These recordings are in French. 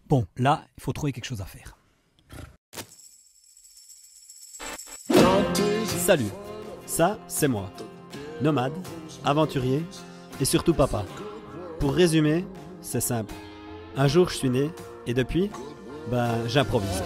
Bon, là, il faut trouver quelque chose à faire. Salut, ça, c'est moi. Nomade, aventurier et surtout papa. Pour résumer, c'est simple. Un jour, je suis né et depuis, j'improvise.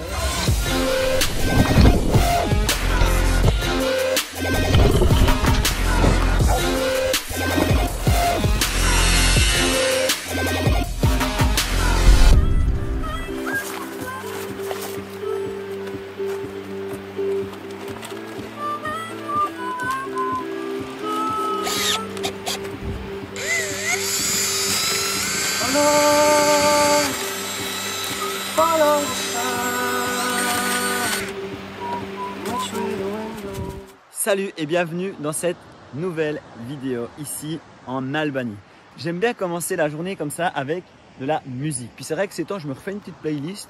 Salut et bienvenue dans cette nouvelle vidéo ici en Albanie. J'aime bien commencer la journée comme ça avec de la musique. Puis c'est vrai que ces temps je me refais une petite playlist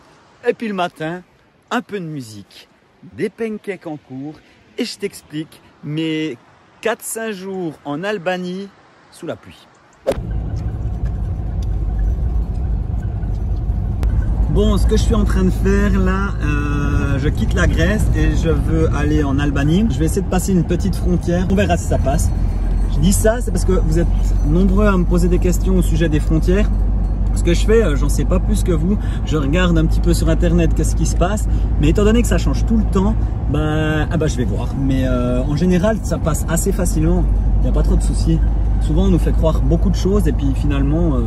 et puis le matin un peu de musique, des pancakes en cours et je t'explique mes 4-5 jours en Albanie sous la pluie. Bon, ce que je suis en train de faire là, je quitte la Grèce et je veux aller en Albanie. Je vais essayer de passer une petite frontière, on verra si ça passe. Je dis ça, c'est parce que vous êtes nombreux à me poser des questions au sujet des frontières. Ce que je fais, j'en sais pas plus que vous. Je regarde un petit peu sur internet qu'est-ce qui se passe. Mais étant donné que ça change tout le temps, je vais voir. Mais en général, ça passe assez facilement. Il n'y a pas trop de soucis. Souvent, on nous fait croire beaucoup de choses et puis finalement...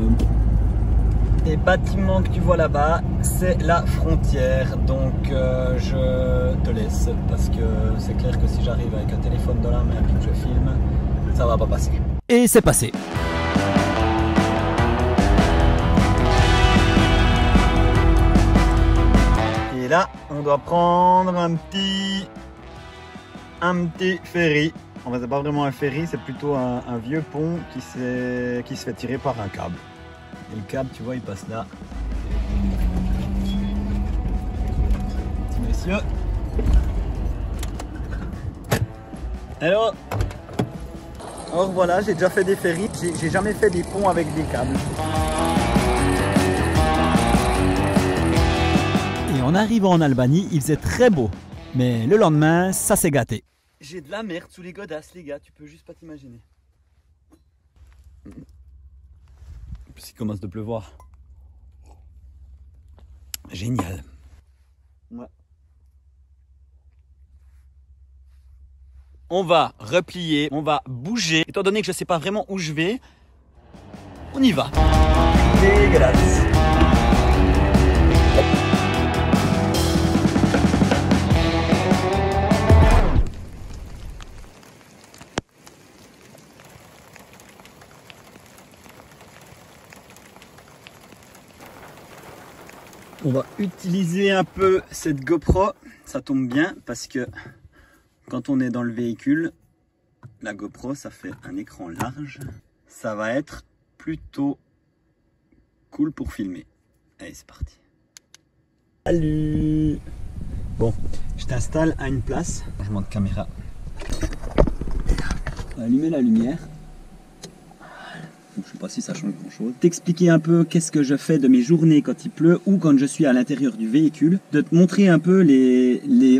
Les bâtiments que tu vois là-bas, c'est la frontière, donc je te laisse parce que c'est clair que si j'arrive avec un téléphone dans la main et que je filme, ça va pas passer. Et c'est passé. Et là, on doit prendre un petit ferry. En fait, c'est pas vraiment un ferry, c'est plutôt un vieux pont qui se fait tirer par un câble. Et le câble, tu vois, il passe là. Petit monsieur. Alors voilà, j'ai déjà fait des ferries. J'ai jamais fait des ponts avec des câbles. Et en arrivant en Albanie, il faisait très beau. Mais le lendemain, ça s'est gâté. J'ai de la merde sous les godasses, les gars. Tu peux juste pas t'imaginer. Il commence de pleuvoir. Génial. Ouais. On va replier, on va bouger. Étant donné que je ne sais pas vraiment où je vais, on y va. Dégueulasse. On va utiliser un peu cette GoPro, ça tombe bien parce que quand on est dans le véhicule, la GoPro ça fait un écran large, ça va être plutôt cool pour filmer. Allez, c'est parti. Salut! Bon, je t'installe à une place, changement de caméra. On va allumer la lumière. Je ne sais pas si ça change grand chose. T'expliquer un peu qu'est-ce que je fais de mes journées quand il pleut ou quand je suis à l'intérieur du véhicule. De te montrer un peu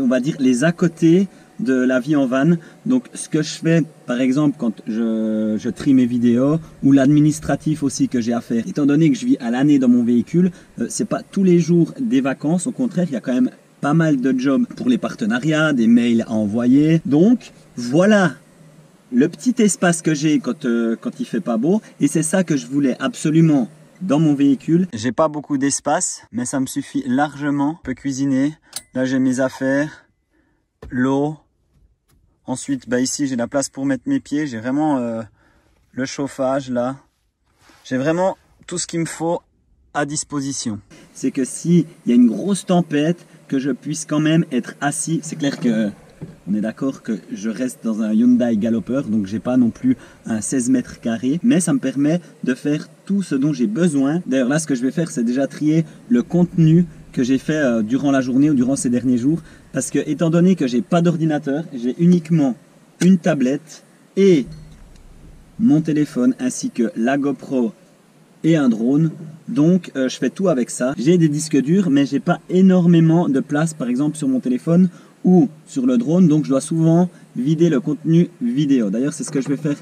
on va dire les à côté de la vie en van. Donc ce que je fais par exemple quand je trie mes vidéos ou l'administratif aussi que j'ai à faire. Étant donné que je vis à l'année dans mon véhicule, c'est pas tous les jours des vacances. Au contraire, il y a quand même pas mal de jobs pour les partenariats, des mails à envoyer. Donc voilà le petit espace que j'ai quand il fait pas beau, et c'est ça que je voulais absolument dans mon véhicule. J'ai pas beaucoup d'espace, mais ça me suffit largement. Je peux cuisiner. Là j'ai mes affaires, l'eau. Ensuite, ici j'ai la place pour mettre mes pieds. J'ai vraiment le chauffage là. J'ai vraiment tout ce qu'il me faut à disposition. C'est que s'il y a une grosse tempête, que je puisse quand même être assis. C'est clair que on est d'accord que je reste dans un Hyundai Galloper, donc j'ai pas non plus un 16 mètres carrés, mais ça me permet de faire tout ce dont j'ai besoin. D'ailleurs là, ce que je vais faire, c'est déjà trier le contenu que j'ai fait durant la journée ou durant ces derniers jours, parce que étant donné que j'ai pas d'ordinateur, j'ai uniquement une tablette et mon téléphone ainsi que la GoPro et un drone. Donc je fais tout avec ça. J'ai des disques durs mais j'ai pas énormément de place par exemple sur mon téléphone ou sur le drone, donc je dois souvent vider le contenu vidéo. D'ailleurs c'est ce que je vais faire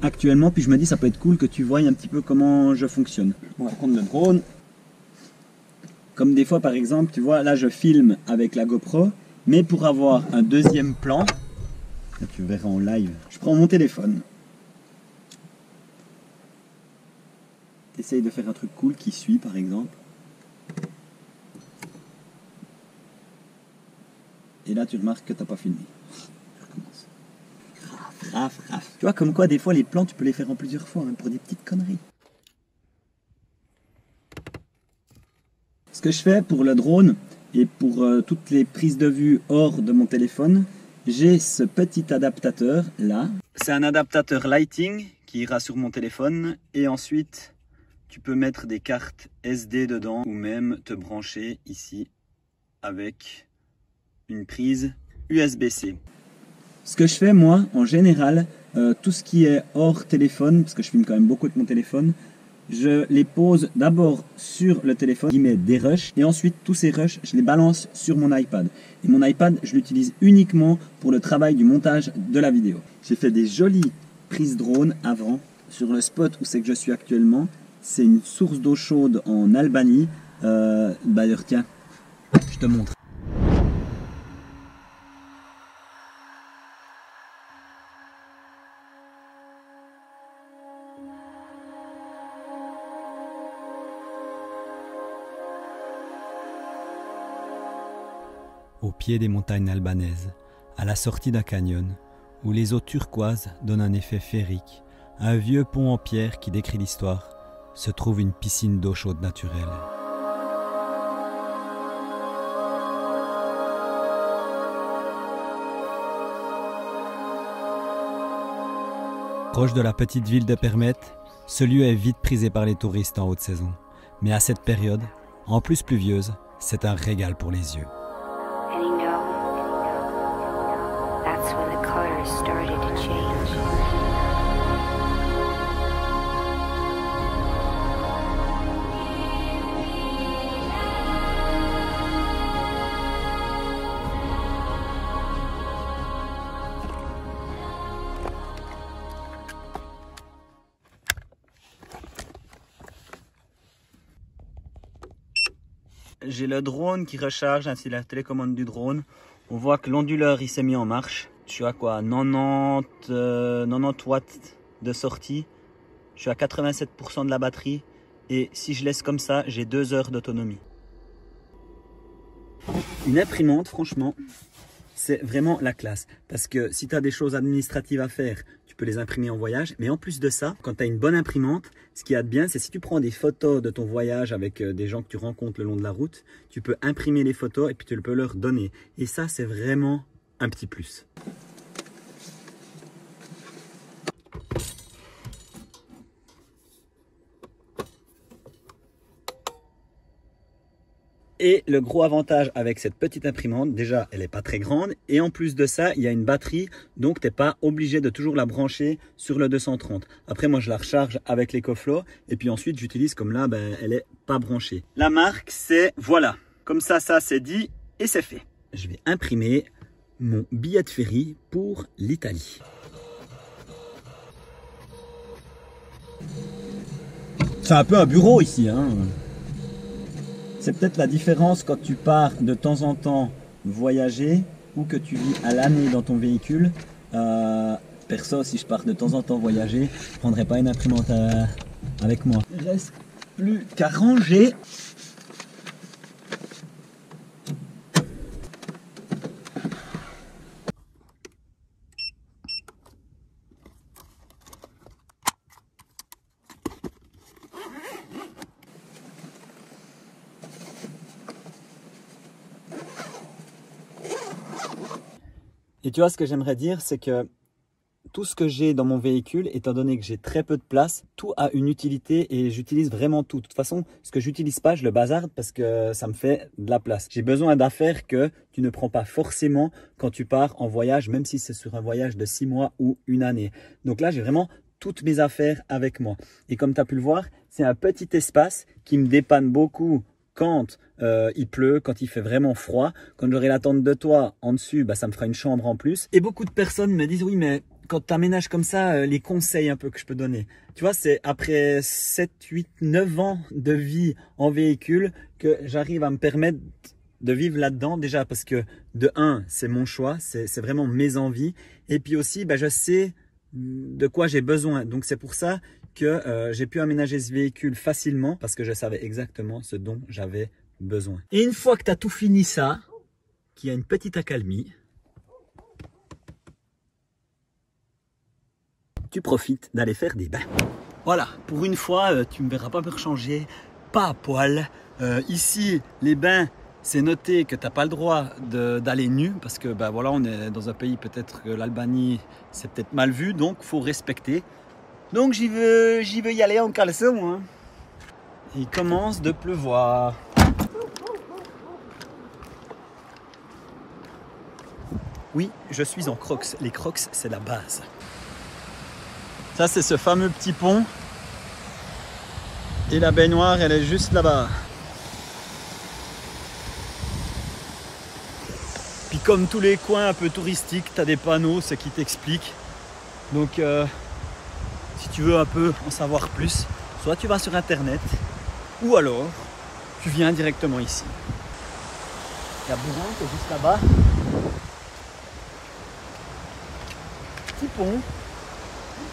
actuellement, puis je me dis ça peut être cool que tu voies un petit peu comment je fonctionne. On va prendre le drone. Comme des fois par exemple, tu vois là je filme avec la GoPro, mais pour avoir un deuxième plan, là, tu verras en live, je prends mon téléphone. Essaye de faire un truc cool qui suit par exemple. Et là tu remarques que tu n'as pas filmé. Je recommence. Raf. Tu vois comme quoi des fois les plans tu peux les faire en plusieurs fois hein, pour des petites conneries. Ce que je fais pour le drone et pour toutes les prises de vue hors de mon téléphone, j'ai ce petit adaptateur là. C'est un adaptateur lighting qui ira sur mon téléphone et ensuite tu peux mettre des cartes SD dedans ou même te brancher ici avec une prise USB-C. Ce que je fais moi en général, tout ce qui est hors téléphone, parce que je filme quand même beaucoup avec mon téléphone, je les pose d'abord sur le téléphone, qui met des rushs, et ensuite tous ces rushs, je les balance sur mon iPad. Et mon iPad, je l'utilise uniquement pour le travail du montage de la vidéo. J'ai fait des jolies prises drone avant, sur le spot où c'est que je suis actuellement. C'est une source d'eau chaude en Albanie. D'ailleurs, tiens, je te montre. Au pied des montagnes albanaises, à la sortie d'un canyon, où les eaux turquoises donnent un effet féerique, un vieux pont en pierre qui décrit l'histoire, se trouve une piscine d'eau chaude naturelle. Proche de la petite ville de Permet, ce lieu est vite prisé par les touristes en haute saison. Mais à cette période, en plus pluvieuse, c'est un régal pour les yeux. J'ai le drone qui recharge, ainsi la télécommande du drone. On voit que l'onduleur il s'est mis en marche. Je suis à quoi 90 watts de sortie. Je suis à 87% de la batterie. Et si je laisse comme ça, j'ai 2 heures d'autonomie. Une imprimante, franchement, c'est vraiment la classe. Parce que si tu as des choses administratives à faire, tu peux les imprimer en voyage. Mais en plus de ça, quand tu as une bonne imprimante, ce qu'il y a de bien, c'est si tu prends des photos de ton voyage avec des gens que tu rencontres le long de la route, tu peux imprimer les photos et puis tu peux leur donner. Et ça, c'est vraiment un petit plus. Et le gros avantage avec cette petite imprimante, déjà elle n'est pas très grande et en plus de ça il y a une batterie, donc tu n'es pas obligé de toujours la brancher sur le 230. Après moi je la recharge avec l'EcoFlow et puis ensuite j'utilise comme là, elle n'est pas branchée. La marque c'est voilà, comme ça c'est dit et c'est fait. Je vais imprimer mon billet de ferry pour l'Italie. C'est un peu un bureau ici hein. C'est peut-être la différence quand tu pars de temps en temps voyager ou que tu vis à l'année dans ton véhicule. Perso, si je pars de temps en temps voyager, je ne prendrai pas une imprimante avec moi. Il ne reste plus qu'à ranger. Et tu vois, ce que j'aimerais dire, c'est que tout ce que j'ai dans mon véhicule, étant donné que j'ai très peu de place, tout a une utilité et j'utilise vraiment tout. De toute façon, ce que j'utilise pas, je le bazarde parce que ça me fait de la place. J'ai besoin d'affaires que tu ne prends pas forcément quand tu pars en voyage, même si c'est sur un voyage de 6 mois ou une année. Donc là, j'ai vraiment toutes mes affaires avec moi. Et comme tu as pu le voir, c'est un petit espace qui me dépanne beaucoup quand il pleut, quand il fait vraiment froid. Quand j'aurai la tente de toit en dessus, bah, ça me fera une chambre en plus. Et beaucoup de personnes me disent, oui, mais quand tu aménages comme ça, les conseils un peu que je peux donner. Tu vois, c'est après 7, 8, 9 ans de vie en véhicule que j'arrive à me permettre de vivre là-dedans. Déjà parce que de 1, c'est mon choix, c'est vraiment mes envies. Et puis aussi, bah, je sais de quoi j'ai besoin. Donc c'est pour ça que j'ai pu aménager ce véhicule facilement parce que je savais exactement ce dont j'avais besoin. Et une fois que tu as tout fini ça, qu'il y a une petite accalmie, tu profites d'aller faire des bains. Voilà, pour une fois, tu ne me verras pas me rechanger, pas à poil. Ici, les bains, c'est noté que tu n'as pas le droit d'aller nu parce que bah, voilà, on est dans un pays, peut-être que l'Albanie, c'est peut-être mal vu, donc il faut respecter. Donc j'y veux y aller en caleçon. Hein. Il commence de pleuvoir. Oui, je suis en Crocs. Les Crocs, c'est la base. Ça, c'est ce fameux petit pont. Et la baignoire, elle est juste là-bas. Puis comme tous les coins un peu touristiques, tu as des panneaux, ce qui t'explique. Donc, si tu veux un peu en savoir plus, soit tu vas sur internet, ou alors tu viens directement ici. Il y a Bourrin qui est juste là-bas. Petit pont,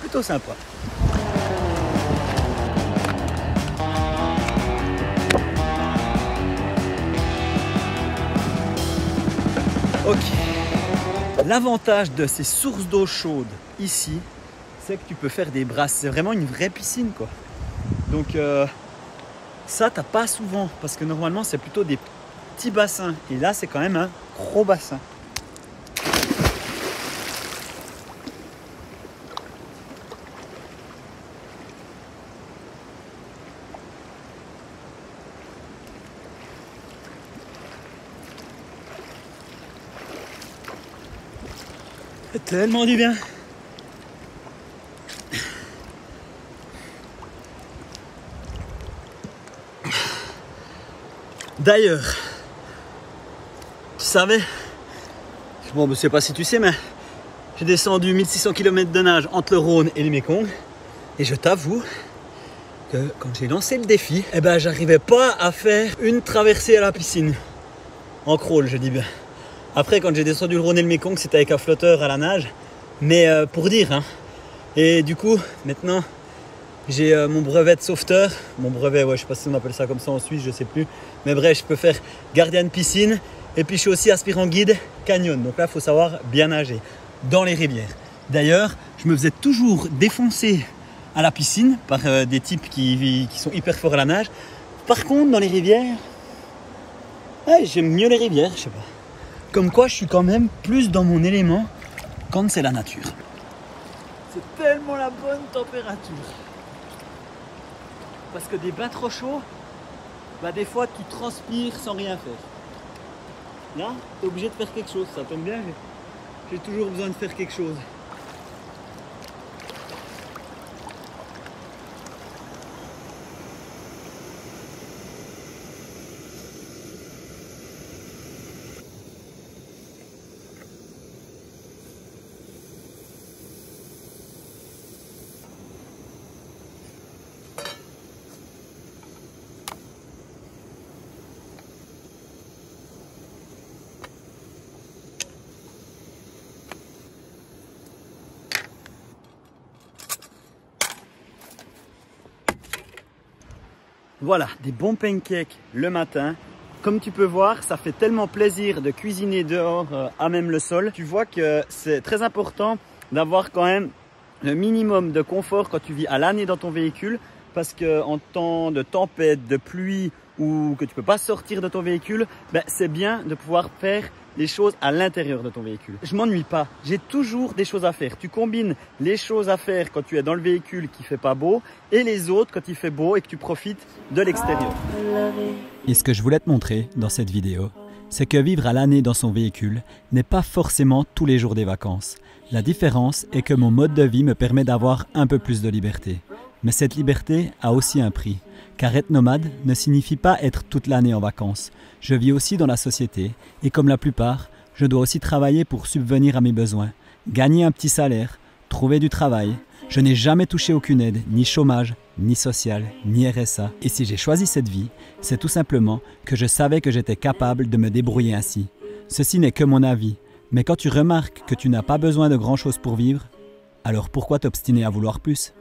plutôt sympa. Ok. L'avantage de ces sources d'eau chaude ici, c'est que tu peux faire des brasses. C'est vraiment une vraie piscine, quoi. Donc ça, t'as pas souvent parce que normalement c'est plutôt des petits bassins. Et là, c'est quand même un gros bassin. C'est tellement du bien. D'ailleurs, tu savais, bon, je sais pas si tu sais, mais j'ai descendu 1600 km de nage entre le Rhône et le Mékong. Et je t'avoue que quand j'ai lancé le défi, eh ben, j'arrivais pas à faire une traversée à la piscine. En crawl, je dis bien. Après, quand j'ai descendu le Rhône et le Mékong, c'était avec un flotteur à la nage. Mais pour dire, hein. Et du coup, maintenant, j'ai mon brevet de sauveteur. Mon brevet, ouais, je sais pas si on appelle ça comme ça en Suisse, je sais plus. Mais bref, je peux faire gardien de piscine. Et puis, je suis aussi aspirant guide canyon. Donc là, il faut savoir bien nager dans les rivières. D'ailleurs, je me faisais toujours défoncer à la piscine par des types qui sont hyper forts à la nage. Par contre, dans les rivières, ouais, j'aime mieux les rivières, je sais pas. Comme quoi, je suis quand même plus dans mon élément quand c'est la nature. C'est tellement la bonne température. Parce que des bains trop chauds, bah des fois tu transpires sans rien faire. Là, tu es obligé de faire quelque chose. Ça tombe bien, j'ai toujours besoin de faire quelque chose. Voilà, des bons pancakes le matin. Comme tu peux voir, ça fait tellement plaisir de cuisiner dehors à même le sol. Tu vois que c'est très important d'avoir quand même le minimum de confort quand tu vis à l'année dans ton véhicule. Parce qu'en temps de tempête, de pluie ou que tu ne peux pas sortir de ton véhicule, ben, c'est bien de pouvoir faire les choses à l'intérieur de ton véhicule. Je m'ennuie pas, j'ai toujours des choses à faire. Tu combines les choses à faire quand tu es dans le véhicule qui fait pas beau et les autres quand il fait beau et que tu profites de l'extérieur. Et ce que je voulais te montrer dans cette vidéo, c'est que vivre à l'année dans son véhicule n'est pas forcément tous les jours des vacances. La différence est que mon mode de vie me permet d'avoir un peu plus de liberté. Mais cette liberté a aussi un prix, car être nomade ne signifie pas être toute l'année en vacances. Je vis aussi dans la société et comme la plupart, je dois aussi travailler pour subvenir à mes besoins, gagner un petit salaire, trouver du travail. Je n'ai jamais touché aucune aide, ni chômage, ni social, ni RSA. Et si j'ai choisi cette vie, c'est tout simplement que je savais que j'étais capable de me débrouiller ainsi. Ceci n'est que mon avis, mais quand tu remarques que tu n'as pas besoin de grand-chose pour vivre, alors pourquoi t'obstiner à vouloir plus ?